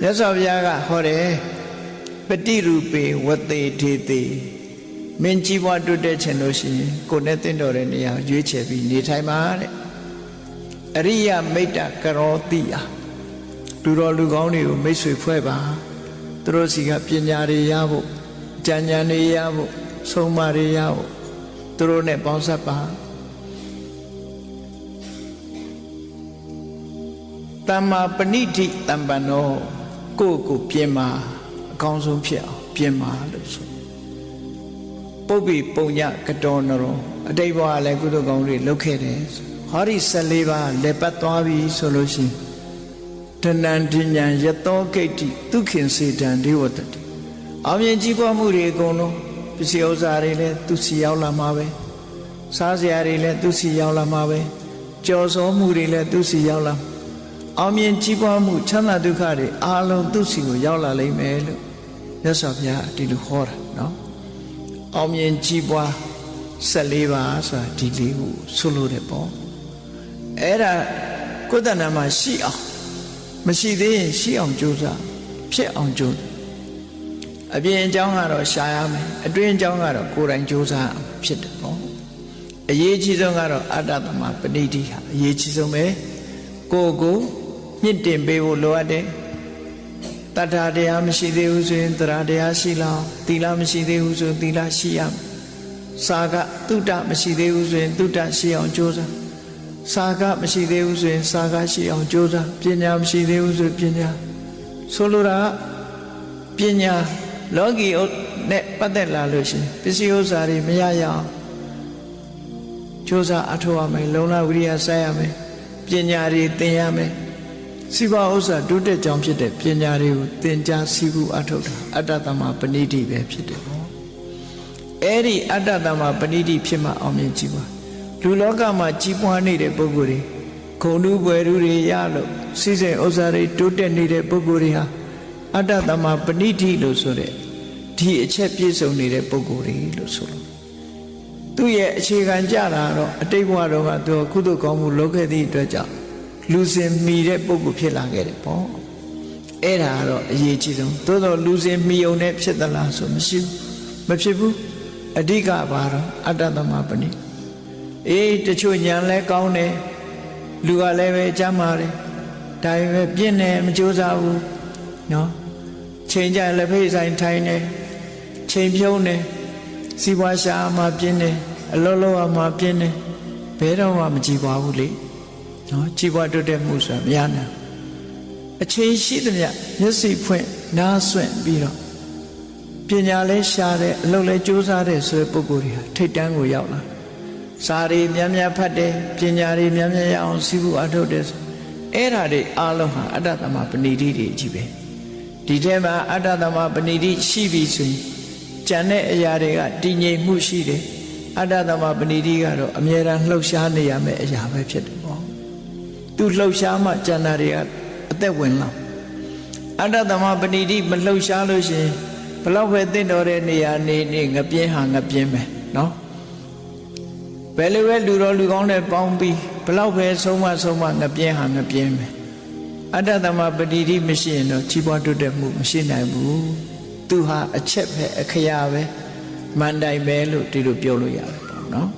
မြတ်စွာဘုရားကဟောတယ်ပฏิရူပေဝတေထေတိမင်းကြီးပွားတိုးတက်ခြင်းလို့ရှိရင်ကိုယ်နဲ့တင့်တော်တဲ့နေရာရွေးချယ်ပြီးနေထိုင်ပါတဲ့အရိယမိတ်တကရောတိယလူတော်လူကောင်းတွေကိုမိတ်ဆွေဖွဲ့ပါသူတို့စီကပညာတွေရဖို့ဉာဏ်တွေရဖို့ဆုံးမတွေရဖို့သူတို့နဲ့ပေါင်းစပ်ပါတမ္မာပဏိတိတမ္ပန္နောကိုပြင်မာအကောင်းဆုံးဖြစ်အောင်ပြင်မာလို့ဆိုပုပ္ပိပုံညကတောနရောအတိတ်ဘဝလည်းကုသိုလ်ကောင်းတွေလုပ်ခဲ့တယ်ဟောဒီ14ပါးလက်ပတ်သွားပြီဆိုလို့ရှိရင်တဏ္ဍဉ္ဉံယတောဂိတ္တိဒုက္ခစေတံဒေဝတတိအောင်မြင်ကြီးပွားမှုတွေအကုန်လုံးပစ္စည်းဥစ္စာတွေလည်းသူစီရောက်လာမှာပဲစားစရာတွေလည်းသူစီရောက်လာမှာပဲကြော်စောမှုတွေလည်းသူစီရောက်လာအောင်မြင်ကြီးပွားမှုချမ်းသာဒုက္ခတွေအားလုံးသူစီကိုရောက်လာလိမ့်မယ်လို့မြတ်စွာဘုရားဒီလိုဟောတာနော်အောင်မြင်ကြီးပွား14ပါးဆိုတာဒီလေးကိုဆိုလို့တယ်ပေါ့အဲ့ဒါကိုယ်တဏ္ဍာမှာရှိအောင်မရှိသေးရင်ရှိအောင်ကြိုးစားဖြစ်အောင်ကြိုးအပြင်အကြောင်းကတော့ရှားရမယ်အတွင်းအကြောင်းကတော့ကိုယ်တိုင်ကြိုးစားဖြစ်တယ်ပေါ့အရေးကြီးဆုံးကတော့အတ္တသမပဏိတိဟာအရေးကြီးဆုံးပဲကိုမြင့်တင်ပေးဖို့လိုအပ်တယ်တတ္ထာတရားမရှိသေးဘူးဆိုရင်သရတရားရှိလောက်သီလမရှိသေးဘူးဆိုရင်သီလရှိရမယ်စာကတုတ္တမရှိသေးဘူးဆိုရင်တုတ္တရှိအောင်ကြိုးစားစာကမရှိသေးဘူးဆိုရင်စာကရှိအောင်ကြိုးစားပညာမရှိသေးဘူးဆိုပညာဆိုလိုတာပညာလောကီနဲ့ပတ်သက်လာလို့ရှိရင်ပစ္စည်းဥစ္စာတွေမရရအောင်ကြိုးစားအထောက်ရမယ်လုံလဝိရိယစိုက်ရမယ်ပညာတွေသင်ရမယ်စိဘဥစ္စာတိုးတက်ကြောင်းဖြစ်တဲ့ပညာတွေကိုသင်ကြားစီးပူးအထောက်တာအတ္တသမပဏိတိပဲဖြစ်တယ်ပေါ့အဲ့ဒီအတ္တသမပဏိတိဖြစ်မှအောင်မြင်ကြည့်ပါလူလောကမှာကြီးပွားနေတဲ့ပုဂ္ဂိုလ်တွေဂုဏ်ဓုပွယ်ဓုတွေရလို့စိစိမ်ဥစ္စာတွေတိုးတက်နေတဲ့ပုဂ္ဂိုလ်တွေဟာအတ္တသမပဏိတိလို့ဆိုတဲ့ဒီအချက်ပြည့်စုံနေတဲ့ပုဂ္ဂိုလ်တွေလို့ဆိုလို့သူ့ရဲ့အခြေခံကြတာတော့အတိတ်ဘဝတော့ကသူကုသိုလ်ကောင်းမှုလုပ်ခဲ့သည့်အတွက်ကြောင့်လူစင်မီတဲ့ပုဂ္ဂိုလ်ဖြစ်လာခဲ့တယ်ပေါ့အဲ့ဒါကတော့အရေးကြီးဆုံးသို့သောလူစင်မီုံနဲ့ဖြစ်သလားဆိုမရှိဘူးမဖြစ်ဘူးအဓိကဘာတော့အတ္တသမပဏိတချို့ညာလဲကောင်းတယ်လူကလည်းပဲကြမ်းပါတယ်ဒါပေမဲ့ပြင်းတယ်မကြိုးစားဘူးနော်ချိန်ကြလက်ဖိတ်ဆိုင်ထိုင်တယ်ချိန်ဖြုံးတယ်စီးပွားရှာမှပြင်းတယ်အလုံးလုံးမှပြင်းတယ်ဘယ်တော့မှမကြည်ပါဘူးလေနော်ကြည်ပွားတိုးတက်မှုဆိုတာမရနိုင်အချိန်ရှိသမျှမျက်စိဖွင့်နားဆွင့်ပြီးတော့ပညာလဲရှာတယ်အလုံးလဲကြိုးစားတယ်ဆိုတဲ့ပုဂ္ဂိုလ်တွေဟာထိတ်တန်းကိုရောက်လာစာတွေများများဖတ်တယ်ပညာတွေများများရအောင်စီးပူးအထောက်တယ်အဲ့ဓာတွေအားလုံးဟာအတ္တသမပဏိတိတွေကြီးပဲဒီထဲမှာအတ္တသမပဏိတိရှိပြီဆိုရင်ကျန်တဲ့အရာတွေကတည်ငြိမ်မှုရှိတယ်အတ္တသမပဏိတိကတော့အမြဲတမ်းလှုပ်ရှားနေရမယ့်အရာပဲဖြစ်တယ်ပေါ့သူလှုပ်ရှားမှကျန်တာတွေကအသက်ဝင်လာအတ္တသမပဏိတိမလှုပ်ရှားလို့ရှိရင်ဘလောက်ပဲတင့်တော်တဲ့နေရာနေငပြင်းဟာငပြင်းပဲနော်ဘယ်လိုပဲလူတော်လူကောင်းနဲ့ပေါင်းပြီးဘလောက်ပဲဆုံးမငပြင်းဟာငပြင်းပဲအတ္တသမပဏိတိမရှိရင်တော့ကြီးပွားတိုးတက်မှုမရှိနိုင်ဘူးသူဟာအချက်ပဲအခရာပဲမန်တိုင်ပဲလို့ဒီလိုပြောလို့ရတယ်ပေါ့နော်